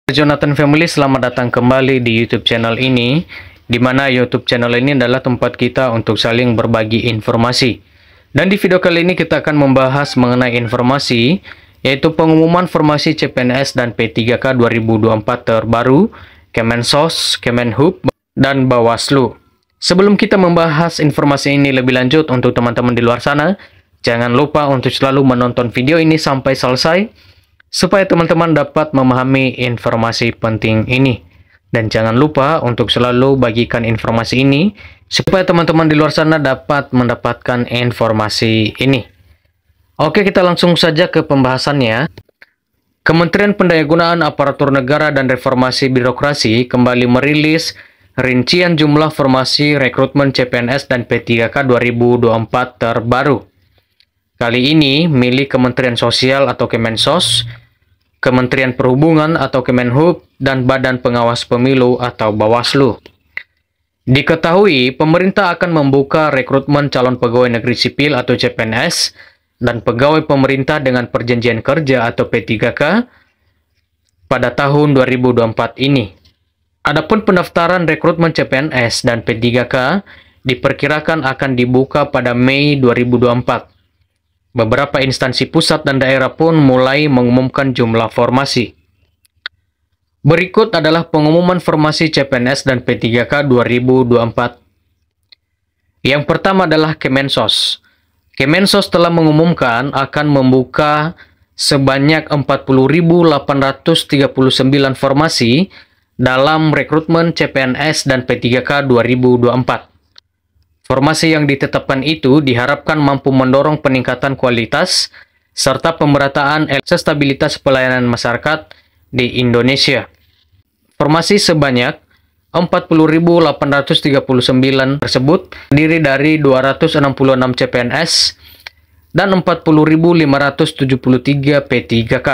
Jonathan Family, selamat datang kembali di YouTube channel ini, di mana YouTube channel ini adalah tempat kita untuk saling berbagi informasi. Dan di video kali ini kita akan membahas mengenai informasi, yaitu pengumuman formasi CPNS dan P3K 2024 terbaru, Kemensos, Kemenhub, dan Bawaslu. Sebelum kita membahas informasi ini lebih lanjut untuk teman-teman di luar sana, jangan lupa untuk selalu menonton video ini sampai selesai, supaya teman-teman dapat memahami informasi penting ini. Dan jangan lupa untuk selalu bagikan informasi ini, supaya teman-teman di luar sana dapat mendapatkan informasi ini. Oke, kita langsung saja ke pembahasannya. Kementerian Pendayagunaan Aparatur Negara dan Reformasi Birokrasi kembali merilis rincian jumlah formasi rekrutmen CPNS dan P3K 2024 terbaru. Kali ini milik Kementerian Sosial atau Kemensos, Kementerian Perhubungan atau Kemenhub, dan Badan Pengawas Pemilu atau Bawaslu. Diketahui, pemerintah akan membuka rekrutmen calon pegawai negeri sipil atau CPNS dan pegawai pemerintah dengan perjanjian kerja atau P3K pada tahun 2024 ini. Adapun pendaftaran rekrutmen CPNS dan P3K diperkirakan akan dibuka pada Mei 2024. Beberapa instansi pusat dan daerah pun mulai mengumumkan jumlah formasi. Berikut adalah pengumuman formasi CPNS dan P3K 2024. Yang pertama adalah Kemensos. Kemensos telah mengumumkan akan membuka sebanyak 40.839 formasi dalam rekrutmen CPNS dan P3K 2024. Formasi yang ditetapkan itu diharapkan mampu mendorong peningkatan kualitas serta pemerataan stabilitas pelayanan masyarakat di Indonesia. Formasi sebanyak 40.839 tersebut terdiri dari 266 CPNS dan 40.573 P3K.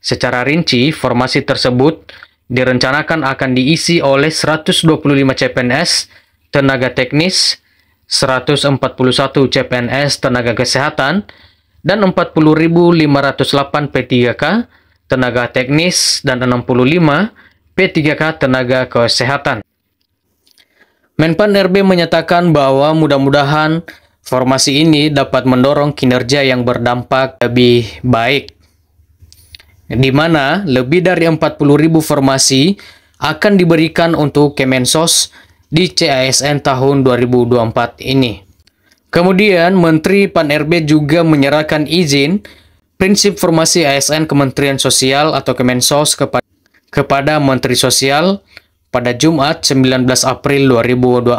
Secara rinci, formasi tersebut direncanakan akan diisi oleh 125 CPNS tenaga teknis, 141 CPNS tenaga kesehatan, dan 40.508 P3K tenaga teknis, dan 65 P3K tenaga kesehatan. Menpan RB menyatakan bahwa mudah-mudahan formasi ini dapat mendorong kinerja yang berdampak lebih baik, di mana lebih dari 40.000 formasi akan diberikan untuk Kemensos di CASN tahun 2024 ini. Kemudian, Menteri Pan-RB juga menyerahkan izin prinsip formasi ASN Kementerian Sosial atau Kemensos kepada Menteri Sosial pada Jumat 19 April 2024.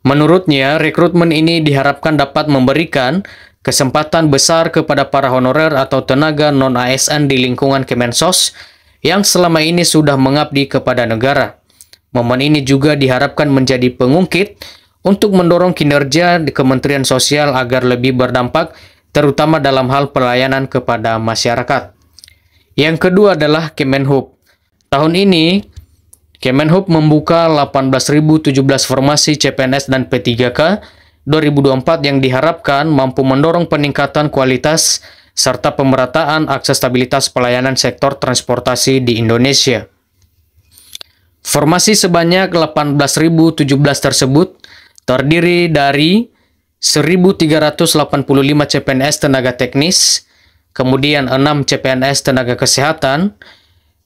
Menurutnya, rekrutmen ini diharapkan dapat memberikan kesempatan besar kepada para honorer atau tenaga non-ASN di lingkungan Kemensos yang selama ini sudah mengabdi kepada negara. Momen ini juga diharapkan menjadi pengungkit untuk mendorong kinerja di Kementerian Sosial agar lebih berdampak, terutama dalam hal pelayanan kepada masyarakat. Yang kedua adalah Kemenhub. Tahun ini, Kemenhub membuka 18.017 formasi CPNS dan P3K 2024 yang diharapkan mampu mendorong peningkatan kualitas serta pemerataan akses stabilitas pelayanan sektor transportasi di Indonesia. Formasi sebanyak 18.017 tersebut terdiri dari 1.385 CPNS tenaga teknis, kemudian 6 CPNS tenaga kesehatan,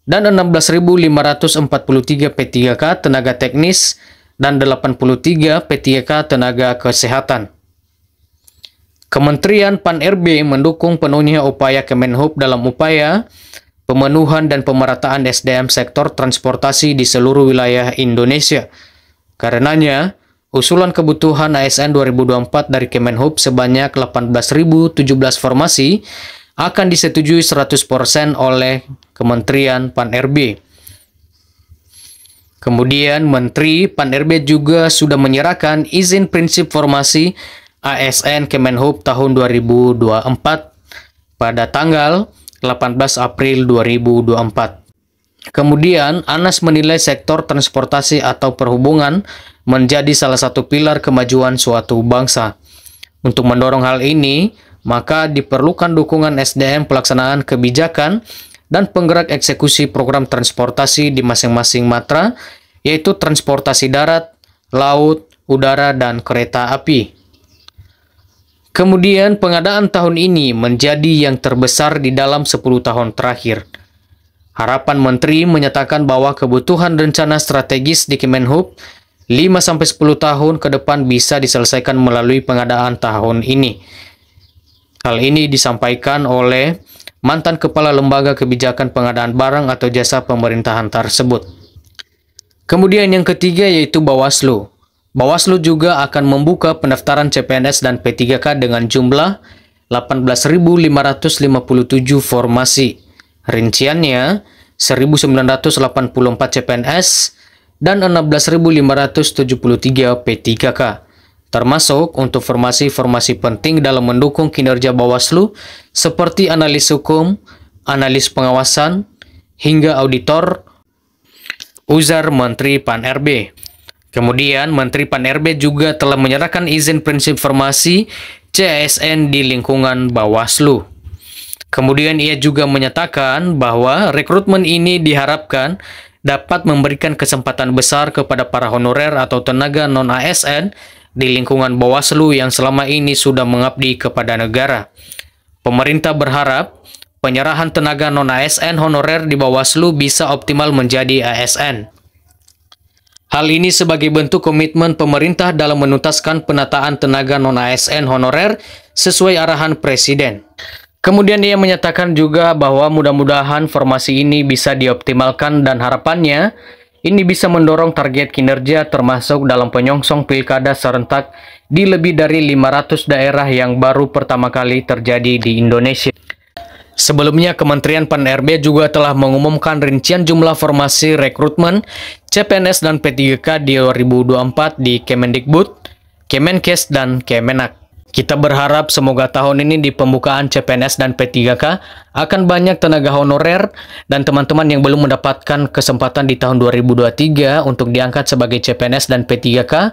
dan 16.543 P3K tenaga teknis, dan 83 P3K tenaga kesehatan. Kementerian Pan-RB mendukung penuhnya upaya Kemenhub dalam upaya pemenuhan dan pemerataan SDM sektor transportasi di seluruh wilayah Indonesia. Karenanya, usulan kebutuhan ASN 2024 dari Kemenhub sebanyak 18.017 formasi akan disetujui 100% oleh Kementerian Pan-RB. Kemudian, Menteri Pan-RB juga sudah menyerahkan izin prinsip formasi ASN Kemenhub tahun 2024 pada tanggal 18 April 2024. Kemudian, Anas menilai sektor transportasi atau perhubungan menjadi salah satu pilar kemajuan suatu bangsa. Untuk mendorong hal ini, maka diperlukan dukungan SDM pelaksanaan kebijakan dan penggerak eksekusi program transportasi di masing-masing matra, yaitu transportasi darat, laut, udara, dan kereta api. Kemudian pengadaan tahun ini menjadi yang terbesar di dalam 10 tahun terakhir. Harapan Menteri menyatakan bahwa kebutuhan rencana strategis di Kemenhub 5-10 tahun ke depan bisa diselesaikan melalui pengadaan tahun ini. Hal ini disampaikan oleh mantan Kepala Lembaga Kebijakan Pengadaan Barang atau Jasa Pemerintahan tersebut. Kemudian yang ketiga yaitu Bawaslu. Bawaslu juga akan membuka pendaftaran CPNS dan P3K dengan jumlah 18.557 formasi. Rinciannya 1.984 CPNS dan 16.573 P3K, termasuk untuk formasi-formasi penting dalam mendukung kinerja Bawaslu seperti analis hukum, analis pengawasan, hingga auditor, ujar Menteri Pan-RB. Kemudian, Menteri Pan-RB juga telah menyerahkan izin prinsip formasi CASN di lingkungan Bawaslu. Kemudian ia juga menyatakan bahwa rekrutmen ini diharapkan dapat memberikan kesempatan besar kepada para honorer atau tenaga non-ASN di lingkungan Bawaslu yang selama ini sudah mengabdi kepada negara. Pemerintah berharap penyerahan tenaga non-ASN honorer di Bawaslu bisa optimal menjadi ASN. Hal ini sebagai bentuk komitmen pemerintah dalam menuntaskan penataan tenaga non-ASN honorer sesuai arahan Presiden. Kemudian ia menyatakan juga bahwa mudah-mudahan formasi ini bisa dioptimalkan dan harapannya ini bisa mendorong target kinerja termasuk dalam penyongsong pilkada serentak di lebih dari 500 daerah yang baru pertama kali terjadi di Indonesia. Sebelumnya, Kementerian Pan-RB juga telah mengumumkan rincian jumlah formasi rekrutmen CPNS dan P3K di 2024 di Kemendikbud, Kemenkes, dan Kemenak. Kita berharap semoga tahun ini di pembukaan CPNS dan P3K akan banyak tenaga honorer dan teman-teman yang belum mendapatkan kesempatan di tahun 2023 untuk diangkat sebagai CPNS dan P3K.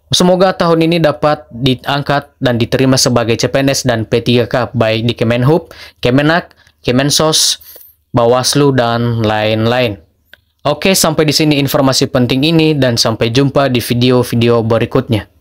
Semoga tahun ini dapat diangkat dan diterima sebagai CPNS dan P3K baik di Kemenhub, Kemenak, Kemensos, Bawaslu, dan lain-lain. Oke, sampai di sini informasi penting ini dan sampai jumpa di video-video berikutnya.